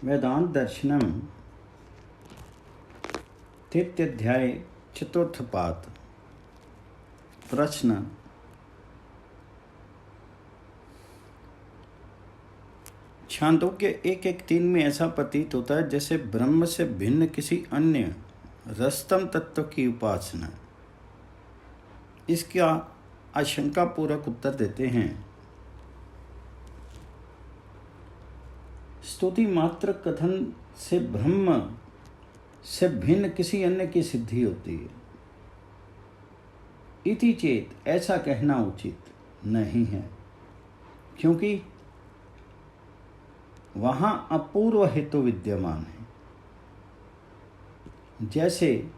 वेदांत दर्शनम तृतीयाध्याय चतुर्थ पाद। प्रश्न। छांदोग्य 1:1:3 में ऐसा प्रतीत होता है जैसे ब्रह्म से भिन्न किसी अन्य रसतम तत्व की उपासना। इसका आशंका पूर्वक उत्तर देते हैं। स्तुति मात्र कथन से ब्रह्म से भिन्न किसी अन्य की सिद्धि होती है। इति चेत ऐसा कहना उचित नहीं है, क्योंकि वहाँ अपूर्व हेतु विद्यमान है। जैसे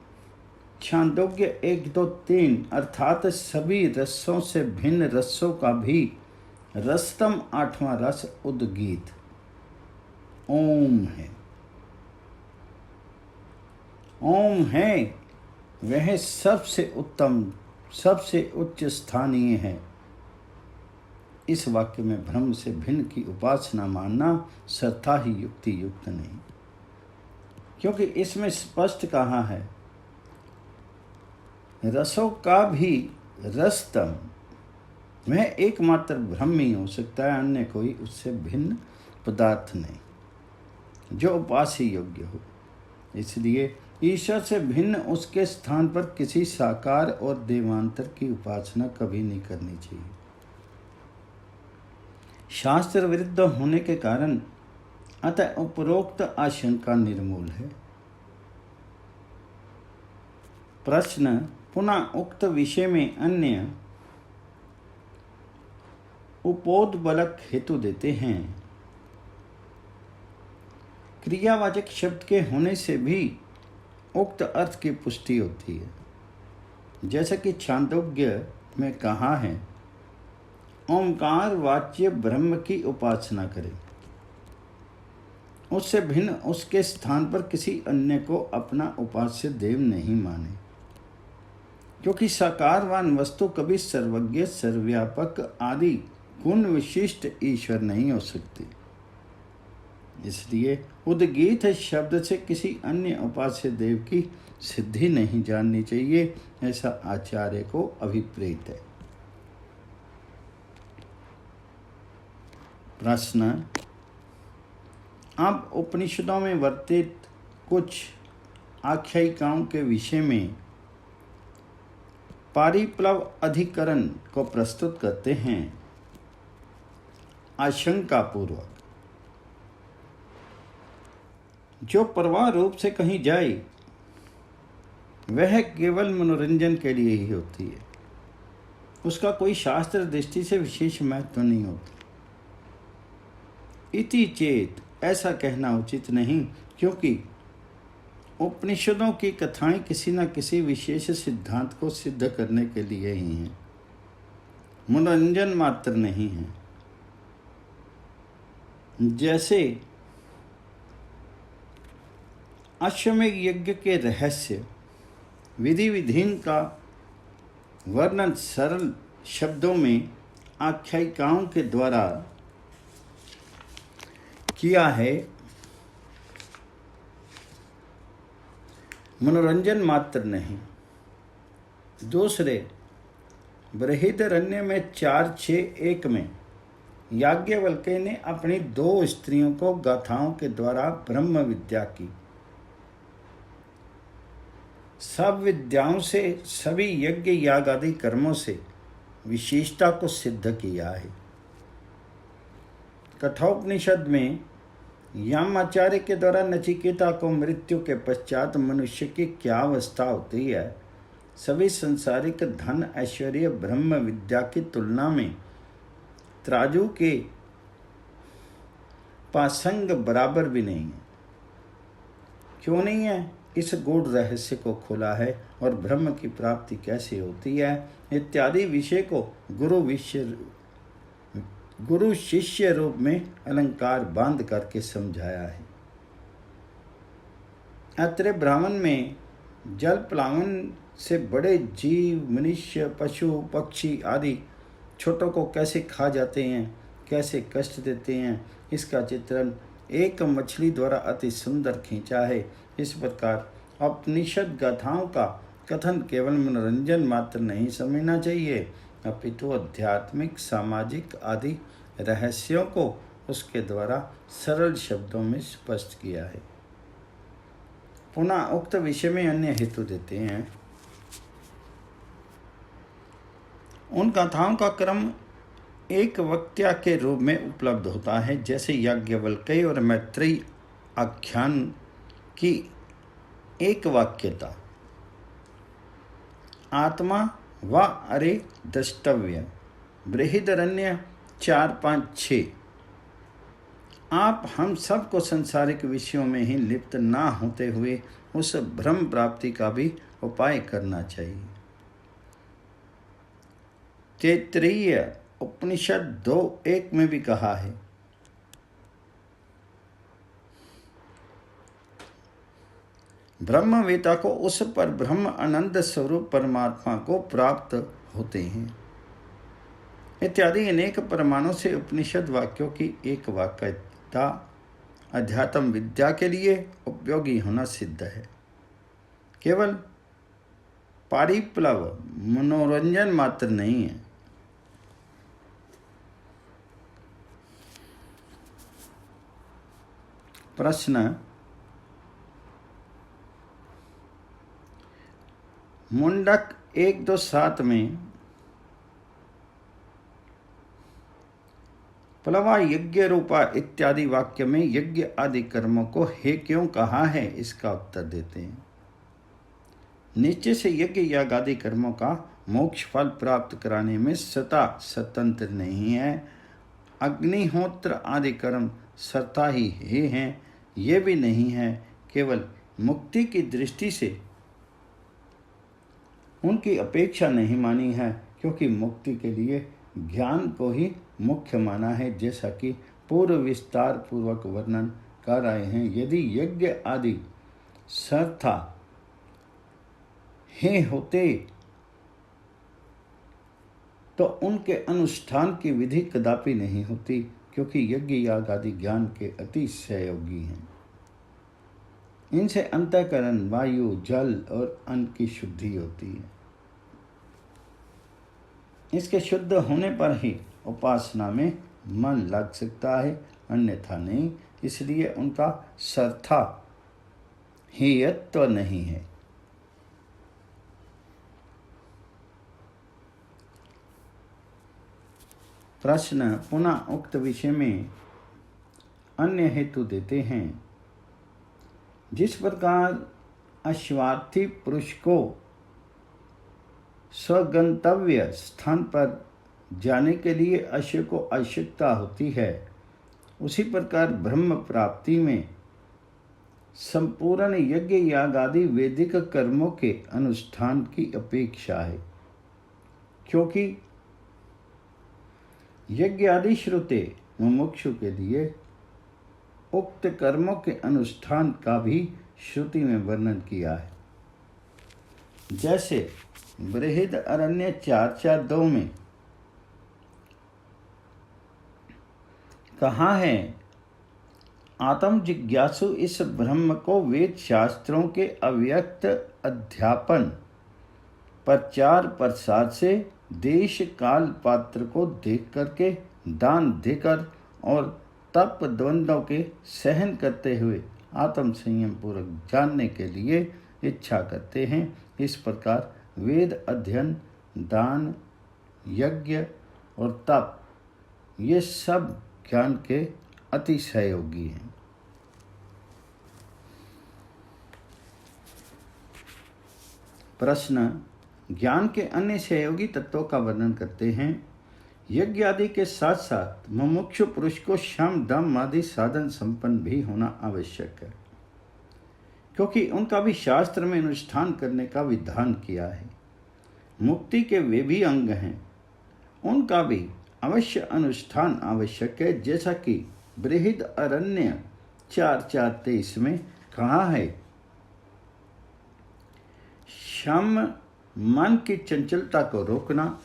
छांदोग्य 1:2-3 अर्थात सभी रसों से भिन्न रसों का भी रसतम 8वां रस उद्गीत ओम है। ओम है वह सबसे उत्तम, सबसे उच्च स्थानीय है। इस वाक्य में ब्रह्म से भिन्न की उपासना मानना सर्था ही युक्ति युक्त नहीं, क्योंकि इसमें स्पष्ट कहा है रसों का भी रसतम वह एकमात्र ब्रह्म ही हो सकता है, अन्य कोई उससे भिन्न पदार्थ नहीं जो उपास्य योग्य हो। इसलिए ईश्वर से भिन्न उसके स्थान पर किसी साकार और देवांतर की उपासना कभी नहीं करनी चाहिए। शास्त्र विरुद्ध होने के कारण अतः उपरोक्त आशंका निर्मूल है। प्रश्न। पुनः उक्त विषय में अन्य उपोद्बलक हेतु देते हैं। क्रियावाचक शब्द के होने से भी उक्त अर्थ की पुष्टि होती है। जैसा कि छांदोग्य में कहा है, ओंकार वाच्य ब्रह्म की उपासना करें, उससे भिन्न उसके स्थान पर किसी अन्य को अपना उपास्य देव नहीं माने, क्योंकि साकारवान वस्तु कभी सर्वज्ञ, सर्वव्यापक आदि गुण विशिष्ट ईश्वर नहीं हो सकती। इसलिए उद्गीत शब्द से किसी अन्य उपास्य देव की सिद्धि नहीं जाननी चाहिए, ऐसा आचार्य को अभिप्रेत है। प्रश्न। अब उपनिषदों में वर्तित कुछ आख्यायिकाओं के विषय में पारिप्लव अधिकरण को प्रस्तुत करते हैं आशंका पूर्वक। जो प्रवाह रूप से कहीं जाए वह केवल मनोरंजन के लिए ही होती है, उसका कोई शास्त्र दृष्टि से विशेष महत्व नहीं होता। इति चेत ऐसा कहना उचित नहीं, क्योंकि उपनिषदों की कथाएं किसी न किसी विशेष सिद्धांत को सिद्ध करने के लिए ही हैं, मनोरंजन मात्र नहीं है। जैसे अश्वमेध यज्ञ के रहस्य विधि विधिन का वर्णन सरल शब्दों में आख्यायिकाओं के द्वारा किया है, मनोरंजन मात्र नहीं। दूसरे बृहदारण्य में 4:6-1 में याज्ञवल्क्य ने अपनी 2 स्त्रियों को गाथाओं के द्वारा ब्रह्म विद्या की सब विद्याओं से, सभी यज्ञ याग आदि कर्मों से विशेषता को सिद्ध किया है। कठोपनिषद में यामाचार्य के द्वारा नचिकेता को मृत्यु के पश्चात मनुष्य की क्या अवस्था होती है, सभी संसारिक धन ऐश्वर्य ब्रह्म विद्या की तुलना में तराजू के पासंग बराबर भी नहीं है। क्यों नहीं है? इस गूढ़ रहस्य को खोला है और ब्रह्म की प्राप्ति कैसे होती है इत्यादि विषय को गुरु शिष्य रूप में अलंकार बांध करके समझाया है। अत्रे ब्राह्मण में जल प्लावन से बड़े जीव, मनुष्य, पशु, पक्षी आदि छोटों को कैसे खा जाते हैं, कैसे कष्ट देते हैं, इसका चित्रण एक मछली द्वारा अति सुंदर खींचा है। इस प्रकार उपनिषद गाथाओं का कथन केवल मनोरंजन मात्र नहीं समझना चाहिए, अपितु आध्यात्मिक, सामाजिक आदि रहस्यों को उसके द्वारा सरल शब्दों में स्पष्ट किया है। पुनः उक्त विषय में अन्य हेतु देते हैं। उन गाथाओं का क्रम एक वक्त्या के रूप में उपलब्ध होता है, जैसे याज्ञवल्क्य और मैत्रेयी आख्यान की एक वाक्यता, आत्मा व अरे द्रष्टव्य, बृहदरण्य 4-5-6। आप हम सबको सांसारिक विषयों में ही लिप्त ना होते हुए उस ब्रह्म प्राप्ति का भी उपाय करना चाहिए। तैत्तिरीय उपनिषद 2:1 में भी कहा है, ब्रह्मवेता को उस पर ब्रह्म आनंद स्वरूप परमात्मा को प्राप्त होते हैं इत्यादि अनेक प्रमाणों से उपनिषद वाक्यों की एक वाक्यता अध्यात्म विद्या के लिए उपयोगी होना सिद्ध है। केवल पारिप्लव मनोरंजन मात्र नहीं है। प्रश्न, मुंडक 1-2-7 में प्लवा यज्ञ रूपा इत्यादि वाक्य में यज्ञ आदि कर्मों को हे क्यों कहा है, इसका उत्तर देते हैं। नीचे से यज्ञ याग आदि कर्मों का मोक्ष फल प्राप्त कराने में सता स्वतंत्र नहीं है। अग्निहोत्र आदि कर्म सता ही हे हैं, ये भी नहीं है। केवल मुक्ति की दृष्टि से उनकी अपेक्षा नहीं मानी है, क्योंकि मुक्ति के लिए ज्ञान को ही मुख्य माना है, जैसा कि पूर्व विस्तार पूर्वक वर्णन कर रहे हैं। यदि यज्ञ आदि सर्था हे होते तो उनके अनुष्ठान की विधि कदापि नहीं होती, क्योंकि यज्ञ याग आदि ज्ञान के अति सहयोगी हैं। इनसे अंतःकरण, वायु, जल और अन्न की शुद्धि होती है। इसके शुद्ध होने पर ही उपासना में मन लग सकता है, अन्यथा नहीं। इसलिए उनका सर्था हेयत्व नहीं है। प्रश्न, पुनः उक्त विषय में अन्य हेतु देते हैं। जिस प्रकार अश्वार्थी पुरुष को स्वगंतव्य स्थान पर जाने के लिए अश्व को आवश्यकता होती है, उसी प्रकार ब्रह्म प्राप्ति में संपूर्ण यज्ञ याग आदि वैदिक कर्मों के अनुष्ठान की अपेक्षा है, क्योंकि यज्ञ आदि श्रुते मुमुक्षु के लिए उक्त कर्मों के अनुष्ठान का भी श्रुति में वर्णन किया है। जैसे बृहदरण्य 4:4-2 में कहा है, आत्म जिज्ञासु इस ब्रह्म को वेद शास्त्रों के अव्यक्त अध्यापन, प्रचार प्रसार से, देश काल पात्र को देख करके, दान देकर और तप द्वंद्वों के सहन करते हुए आत्म संयम पूर्वक जानने के लिए इच्छा करते हैं। इस प्रकार वेद अध्ययन, दान, यज्ञ और तप ये सब ज्ञान के अति सहयोगी हैं। प्रश्न, ज्ञान के अन्य सहयोगी तत्वों का वर्णन करते हैं। यज्ञ आदि के साथ साथ मुमुक्षु पुरुष को शम दम आदि साधन संपन्न भी होना आवश्यक है, क्योंकि उनका भी शास्त्र में अनुष्ठान करने का विधान किया है। मुक्ति के वे भी अंग हैं, उनका भी अवश्य अनुष्ठान आवश्यक है, जैसा कि बृहदरण्य 4:4-23 में कहा है। शम मन की चंचलता को रोकना,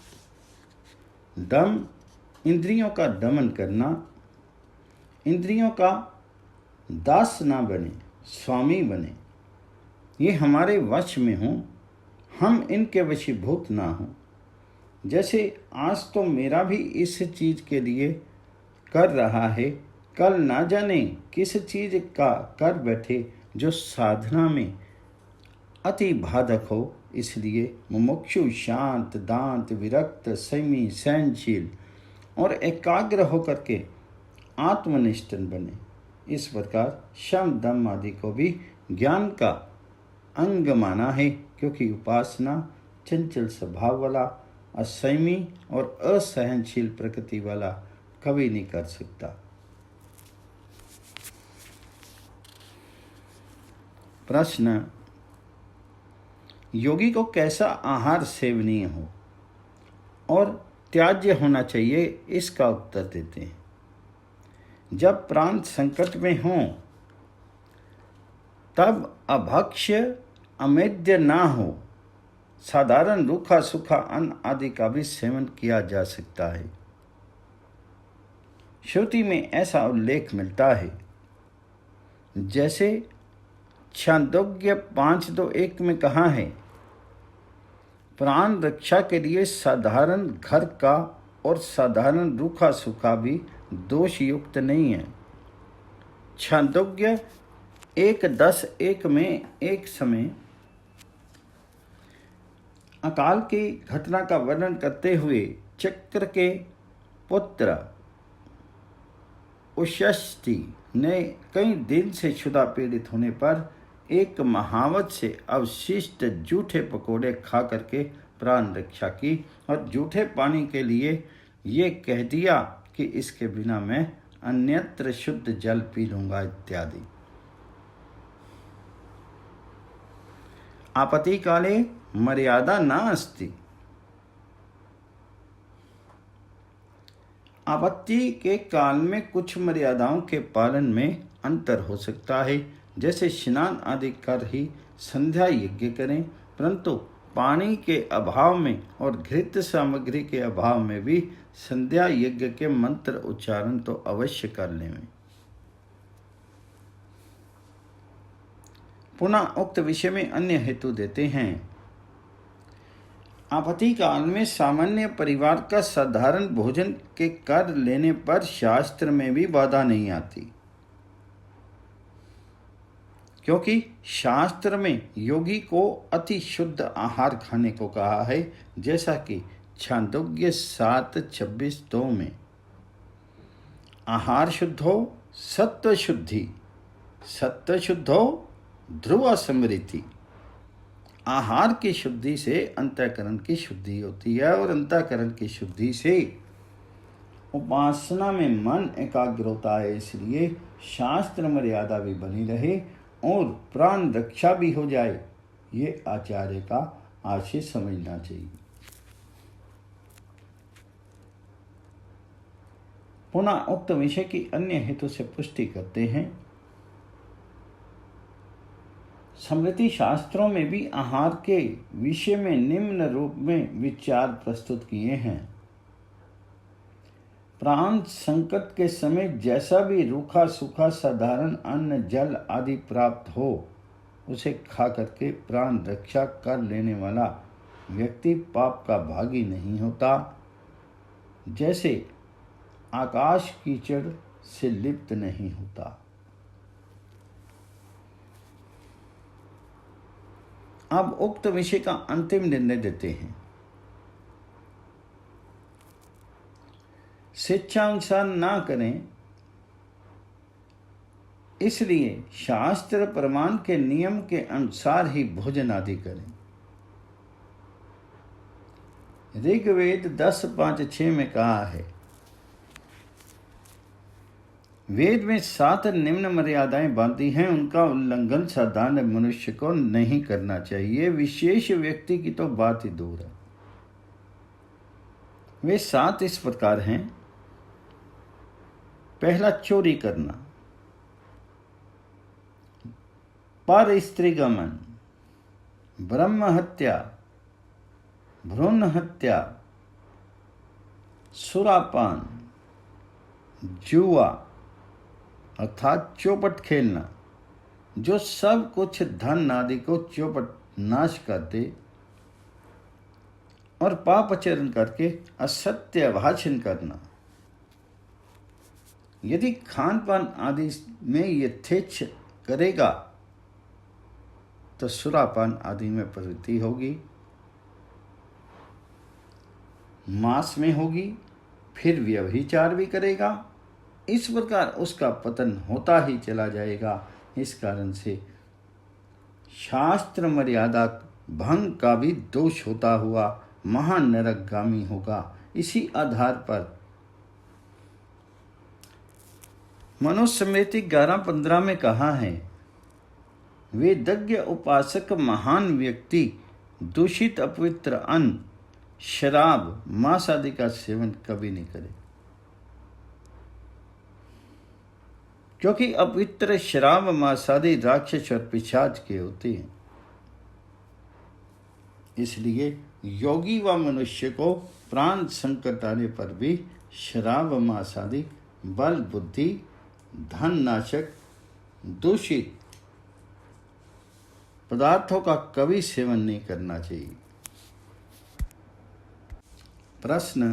दम इंद्रियों का दमन करना, इंद्रियों का दास ना बने, स्वामी बने, ये हमारे वश में हों, हम इनके वशीभूत ना हों। जैसे आज तो मेरा भी इस चीज़ के लिए कर रहा है, कल ना जाने किस चीज़ का कर बैठे जो साधना में अति बाधक हो। इसलिए मुमुक्षु शांत, दांत, विरक्त, संयमी, सहनशील और एकाग्र होकर के आत्मनिष्ठ बने। इस प्रकार शम दम आदि को भी ज्ञान का अंग माना है, क्योंकि उपासना चंचल स्वभाव वाला, असंयमी और असहनशील प्रकृति वाला कभी नहीं कर सकता। प्रश्न, योगी को कैसा आहार सेवनीय हो और त्याज्य होना चाहिए, इसका उत्तर देते हैं। जब प्राण संकट में हों तब अभक्ष्य अमेद्य ना हो, साधारण रूखा सूखा अन्न आदि का भी सेवन किया जा सकता है। श्रुति में ऐसा उल्लेख मिलता है, जैसे छांदोग्य 5:2:1 में कहा है, प्राण रक्षा के लिए साधारण घर का और साधारण रूखा सूखा भी दोष युक्त नहीं है। छांदोग्य 1:10:1 में एक समय अकाल की घटना का वर्णन करते हुए चक्र के पुत्र उषस्थि ने कई दिन से क्षुधा पीड़ित होने पर एक महावत से अवशिष्ट जूठे पकोड़े खा करके प्राण रक्षा की और जूठे पानी के लिए ये कह दिया कि इसके बिना मैं अन्यत्र शुद्ध जल पी लूंगा इत्यादि। आपत्ति काले मर्यादा न अस्ति। आपत्ति के काल में कुछ मर्यादाओं के पालन में अंतर हो सकता है, जैसे स्नान आदि कर ही संध्या यज्ञ करें, परंतु पानी के अभाव में और घृत सामग्री के अभाव में भी संध्या यज्ञ के मंत्र उच्चारण तो अवश्य कर लें। पुनः उक्त विषय में अन्य हेतु देते हैं। आपत्ति काल में सामान्य परिवार का साधारण भोजन के कर लेने पर शास्त्र में भी बाधा नहीं आती, क्योंकि शास्त्र में योगी को अति शुद्ध आहार खाने को कहा है, जैसा कि छांदोग्य 7:26-2 में, आहार शुद्ध हो सत्व शुद्धि, सत्व शुद्ध हो ध्रुव समृद्धि। आहार की शुद्धि से अंतःकरण की शुद्धि होती है और अंतःकरण की शुद्धि से उपासना में मन एकाग्र होता है। इसलिए शास्त्र मर्यादा भी बनी रहे और प्राण रक्षा भी हो जाए, ये आचार्य का आशय समझना चाहिए। पुनः उक्त विषय की अन्य हेतु से पुष्टि करते हैं। स्मृति शास्त्रों में भी आहार के विषय में निम्न रूप में विचार प्रस्तुत किए हैं। प्राण संकट के समय जैसा भी रूखा सूखा साधारण अन्न जल आदि प्राप्त हो, उसे खा करके प्राण रक्षा कर लेने वाला व्यक्ति पाप का भागी नहीं होता, जैसे आकाश कीचड़ से लिप्त नहीं होता। अब उक्त विषय का अंतिम निर्णय देते हैं। स्वेच्छानुसार ना करें, इसलिए शास्त्र प्रमाण के नियम के अनुसार ही भोजन आदि करें। ऋग्वेद 10:5-6 में कहा है, वेद में 7 निम्न मर्यादाएं बांधी हैं, उनका उल्लंघन साधारण मनुष्य को नहीं करना चाहिए, विशेष व्यक्ति की तो बात ही दूर है। वे 7 इस प्रकार हैं। पहला, चोरी करना, पर स्त्री गमन, ब्रह्म हत्या, भ्रूण हत्या, सुरापान, जुआ, अर्थात चौपट खेलना, जो सब कुछ धन आदि को चौपट नाश कर दे, और पापाचरण करके असत्य भाषण करना। यदि खान पान आदि में यथेच्छ करेगा तो सुरापान आदि में प्रवृत्ति होगी, मांस में होगी, फिर व्यभिचार भी करेगा। इस प्रकार उसका पतन होता ही चला जाएगा। इस कारण से शास्त्र मर्यादा भंग का भी दोष होता हुआ महानरकगामी होगा। इसी आधार पर मनुस्मृति 11:15 में कहा है, वेदज्ञ उपासक महान व्यक्ति दूषित अपवित्र अन्न, शराब, मांस आदि का सेवन कभी नहीं करे, क्योंकि अपवित्र शराब, मांस आदि राक्षस और पिशाच के होते हैं। इसलिए योगी व मनुष्य को प्राण संकट आने पर भी शराब, मांस आदि बल, बुद्धि, धन नाशक, दूषित पदार्थों का कभी सेवन नहीं करना चाहिए। प्रश्न,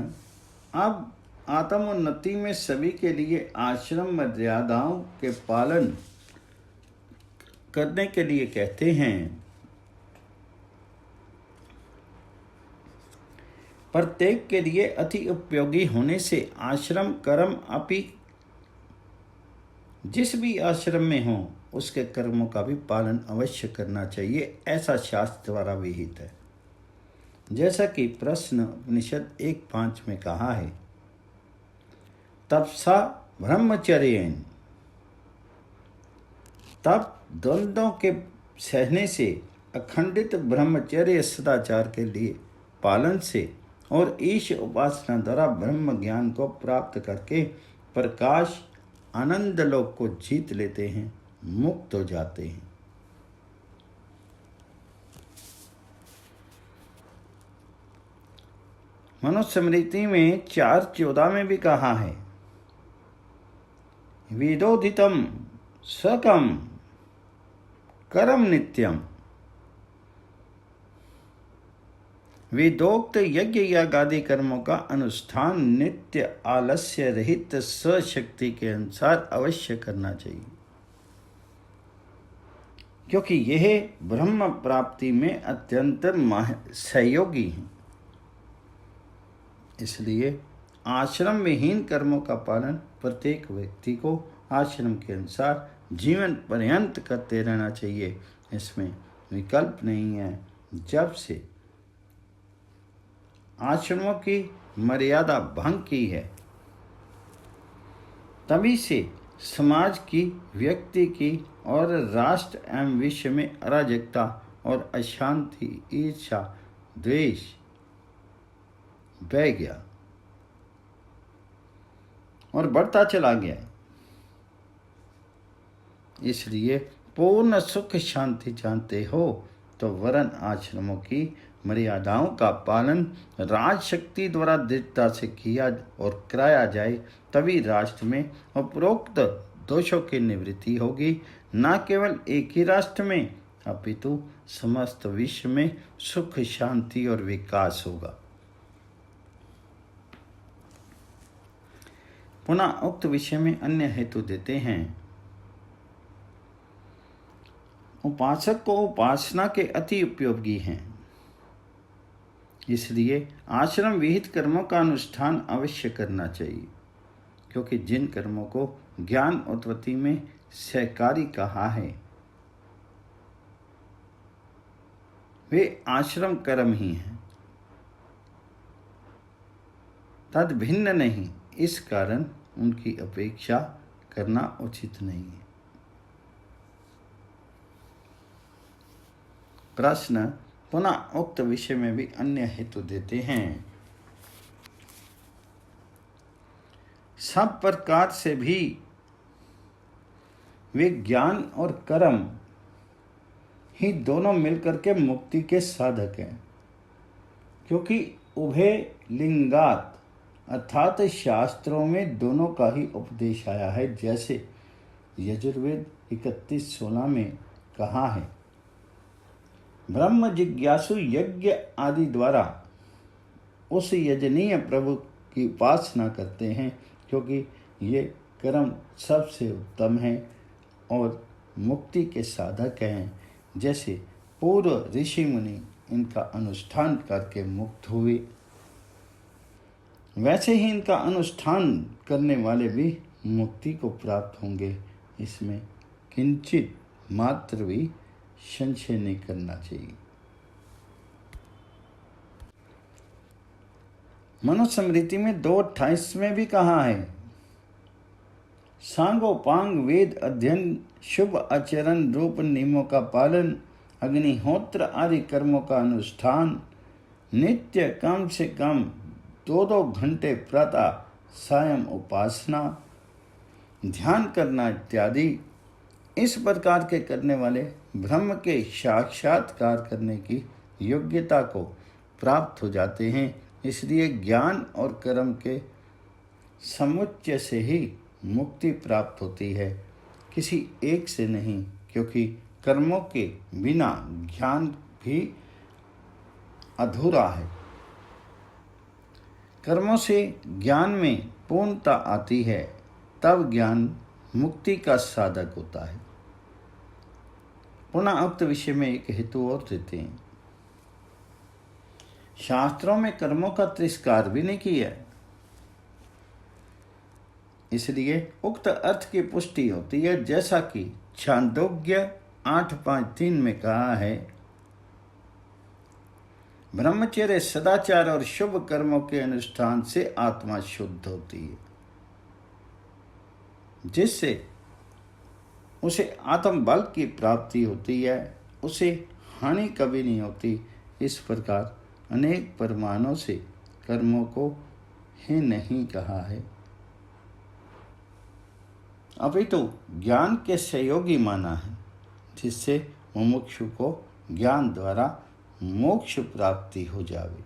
अब आत्मोन्नति में सभी के लिए आश्रम मर्यादाओं के पालन करने के लिए कहते हैं। प्रत्येक के लिए अति उपयोगी होने से आश्रम कर्म अपि जिस भी आश्रम में हो उसके कर्मों का भी पालन अवश्य करना चाहिए, ऐसा शास्त्र द्वारा विहित है। जैसा कि प्रश्न उपनिषद 1:5 में कहा है, तपसा ब्रह्मचर्येन, तप द्वंद्वों के सहने से, अखंडित ब्रह्मचर्य सदाचार के लिए पालन से और ईश उपासना द्वारा ब्रह्म ज्ञान को प्राप्त करके प्रकाश आनंद लोक को जीत लेते हैं, मुक्त हो जाते हैं। मनुस्मृति में 4:14 में भी कहा है, विदोदितम सकम करम नित्यम, वेदोक्त यज्ञ यागादि कर्मों का अनुष्ठान नित्य आलस्य रहित स्वशक्ति के अनुसार अवश्य करना चाहिए, क्योंकि यह ब्रह्म प्राप्ति में अत्यंत सहयोगी हैं। इसलिए आश्रम विहीन कर्मों का पालन प्रत्येक व्यक्ति को आश्रम के अनुसार जीवन पर्यंत करते रहना चाहिए, इसमें विकल्प नहीं है। जब से आश्रमों की मर्यादा भंग की है, तभी से समाज की, व्यक्ति की और राष्ट्र एवं विश्व में अराजकता और अशांति, ईर्ष्या, द्वेष बह गया और बढ़ता चला गया। इसलिए पूर्ण सुख शांति चाहते हो तो वरन आश्रमों की मर्यादाओं का पालन राजशक्ति द्वारा दृढ़ता से किया और कराया जाए, तभी राष्ट्र में उपरोक्त दोषों की निवृत्ति होगी। न केवल एक ही राष्ट्र में अपितु समस्त विश्व में सुख, शांति और विकास होगा। पुनः उक्त विषय में अन्य हेतु देते हैं। उपासक को उपासना के अति उपयोगी हैं, इसलिए आश्रम विहित कर्मों का अनुष्ठान अवश्य करना चाहिए, क्योंकि जिन कर्मों को ज्ञान उत्पत्ति में सहकारी कहा है वे आश्रम कर्म ही हैं, तद भिन्न नहीं। इस कारण उनकी अपेक्षा करना उचित नहीं है। प्रश्न, पुनः उक्त विषय में भी अन्य हेतु देते हैं। सब प्रकार से भी वे ज्ञान और कर्म ही दोनों मिलकर के मुक्ति के साधक हैं, क्योंकि उभय लिंगात अर्थात शास्त्रों में दोनों का ही उपदेश आया है। जैसे यजुर्वेद 31:16 में कहा है, ब्रह्म जिज्ञासु यज्ञ आदि द्वारा उस यजनीय प्रभु की उपासना करते हैं, क्योंकि ये कर्म सबसे उत्तम है और मुक्ति के साधक हैं। जैसे पूर्व ऋषि मुनि इनका अनुष्ठान करके मुक्त हुए, वैसे ही इनका अनुष्ठान करने वाले भी मुक्ति को प्राप्त होंगे। इसमें किंचित मात्र भी संशय नहीं करना चाहिए। मनुस्मृति में 2:28 में भी कहा है, सांगोपांग वेद अध्ययन, शुभ आचरण रूप नियमों का पालन, अग्निहोत्र आदि कर्मों का अनुष्ठान, नित्य कम से कम 2-2 घंटे प्रातः सायं उपासना, ध्यान करना इत्यादि, इस प्रकार के करने वाले ब्रह्म के साक्षात्कार करने की योग्यता को प्राप्त हो जाते हैं। इसलिए ज्ञान और कर्म के समुच्चय से ही मुक्ति प्राप्त होती है, किसी एक से नहीं, क्योंकि कर्मों के बिना ज्ञान भी अधूरा है। कर्मों से ज्ञान में पूर्णता आती है, तब ज्ञान मुक्ति का साधक होता है। पुनः उक्त विषय में एक हेतु और देते हैं, शास्त्रों में कर्मों का तिरस्कार भी नहीं किया है, इसलिए उक्त अर्थ की पुष्टि होती है, जैसा कि छांदोग्य 8.5.3 में कहा है, ब्रह्मचर्य, सदाचार और शुभ कर्मों के अनुष्ठान से आत्मा शुद्ध होती है, जिससे उसे आत्म बल की प्राप्ति होती है, उसे हानि कभी नहीं होती। इस प्रकार अनेक प्रमाणों से कर्मों को ही नहीं कहा है, अभी तो ज्ञान के सहयोगी माना है, जिससे मुमुक्षु को ज्ञान द्वारा मोक्ष प्राप्ति हो जावे।